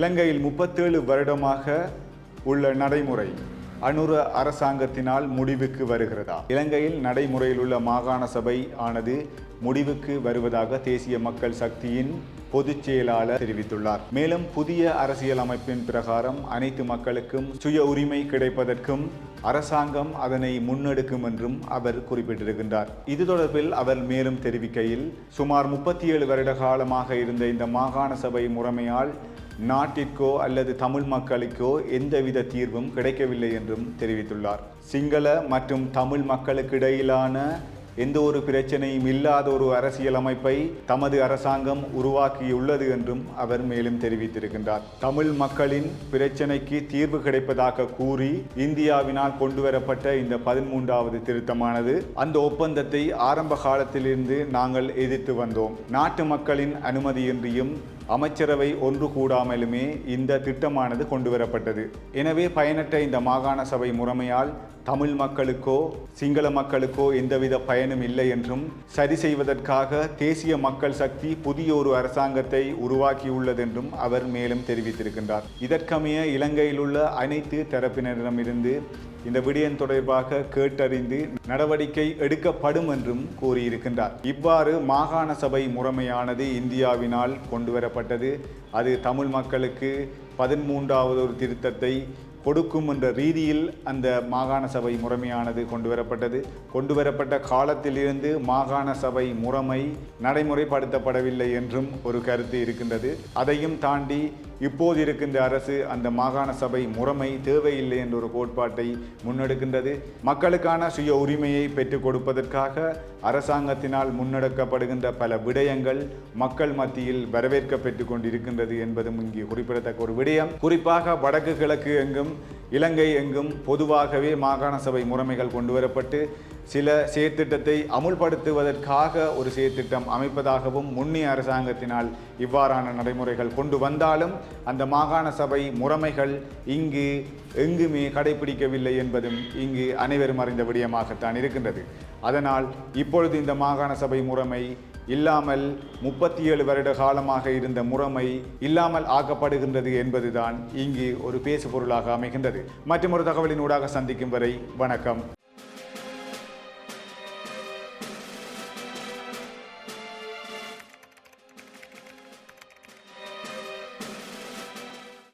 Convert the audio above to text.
இலங்கையில் 37 வருடமாக உள்ள நடைமுறை அனுர அரசாங்கத்தினால் முடிவுக்கு வருகிறதா? இலங்கையில் நடைமுறையில் உள்ள மாகாண சபை ஆனது முடிவுக்கு வருவதாக தேசிய மக்கள் சக்தியின் பொதுச் செயலாளர் தெரிவித்துள்ளார். மேலும் புதிய அரசியல் அமைப்பின் பிரகாரம் அனைத்து மக்களுக்கும் சுய உரிமை கிடைப்பதற்கும் அரசாங்கம் அதனை முன்னெடுக்கும் என்றும் அவர் குறிப்பிட்டிருக்கின்றார். இது தொடர்பில் அவர் மேலும் தெரிவிக்கையில், சுமார் 37 வருட காலமாக இருந்த இந்த மாகாண சபை முறைமையால் நாட்டிற்கோ அல்லது தமிழ் மக்களுக்கோ எந்தவித தீர்வும் கிடைக்கவில்லை என்றும் தெரிவித்துள்ளார். சிங்கள மற்றும் தமிழ் மக்களுக்கு இடையிலான எந்த ஒரு பிரச்சனையும் இல்லாத ஒரு அரசியல் அமைப்பை தமது அரசாங்கம் உருவாக்கியுள்ளது என்றும் அவர் மேலும் தெரிவித்திருக்கின்றார். தமிழ் மக்களின் பிரச்சனைக்கு தீர்வு கிடைப்பதாக கூறி இந்தியாவினால் கொண்டுவரப்பட்ட இந்த 13வது திருத்தமானது அந்த ஒப்பந்தத்தை ஆரம்ப காலத்திலிருந்து நாங்கள் எதிர்த்து வந்தோம். நாட்டு மக்களின் அனுமதியின்றியும் அமைச்சரவை ஒன்று கூடாமலுமே இந்த திட்டமானது கொண்டுவரப்பட்டது. எனவே பயனற்ற இந்த மாகாண சபை முறைமையால் தமிழ் மக்களுக்கோ சிங்கள மக்களுக்கோ எந்தவித பயனும் இல்லை என்றும், சரி செய்வதற்காக தேசிய மக்கள் சக்தி புதிய ஒரு அரசாங்கத்தை உருவாக்கியுள்ளது என்றும் அவர் மேலும் தெரிவித்திருக்கின்றார். இதற்கமைய இலங்கையில் உள்ள அனைத்து தரப்பினரிடமிருந்து இந்த விடயம் தொடர்பாக கேட்டறிந்து நடவடிக்கை எடுக்கப்படும் என்றும் கூறியிருக்கின்றார். இவ்வாறு மாகாண சபை முறைமையானது இந்தியாவினால் கொண்டுவரப்பட்டது. அது தமிழ் மக்களுக்கு 13வது ஒரு திருத்தத்தை கொடுக்கும் என்ற ரீதியில் அந்த மாகாண சபை முறைமையானது கொண்டுவரப்பட்ட காலத்திலிருந்து மாகாண சபை முறைமை நடைமுறைப்படுத்தப்படவில்லை என்றும் ஒரு கருத்து இருக்கின்றது. அதையும் தாண்டி இப்போது இருக்கின்ற அரசு அந்த மாகாண சபை முறைமை தேவையில்லை என்ற ஒரு கோட்பாட்டை முன்னெடுக்கின்றது. மக்களுக்கான சுய உரிமையை பெற்றுக் கொடுப்பதற்காக அரசாங்கத்தினால் முன்னெடுக்கப்படுகின்ற பல விடயங்கள் மக்கள் மத்தியில் வரவேற்கப்பட்டுக் கொண்டிருக்கின்றது என்பதும் இங்கே குறிப்பிடத்தக்க ஒரு விடயம். குறிப்பாக வடக்கு கிழக்கு எங்கும் இலங்கை எங்கும் பொதுவாகவே மாகாண சபை முறைமைகள் கொண்டுவரப்பட்டு சில செயற்திட்டத்தை அமுல்படுத்துவதற்காக ஒரு செயற்திட்டம் அமைப்பதாகவும் முன்னைய அரசாங்கத்தினால் இவ்வாறான நடைமுறைகள் கொண்டு வந்தாலும் அந்த மாகாண சபை முறைமைகள் இங்கு எங்குமே கடைபிடிக்கவில்லை என்பதும் இங்கு அனைவரும் அறிந்த விடயமாகத்தான் இருக்கின்றது. அதனால் இப்பொழுது இந்த மாகாண சபை முறைமை இல்லாமல் 37 வருட காலமாக இருந்த முறைமை இல்லாமல் ஆக்கப்படுகின்றது என்பதுதான் இங்கு ஒரு பேசு பொருளாக அமைகின்றது. மற்றொரு தகவலின் ஊடாக சந்திக்கும் வரை வணக்கம்.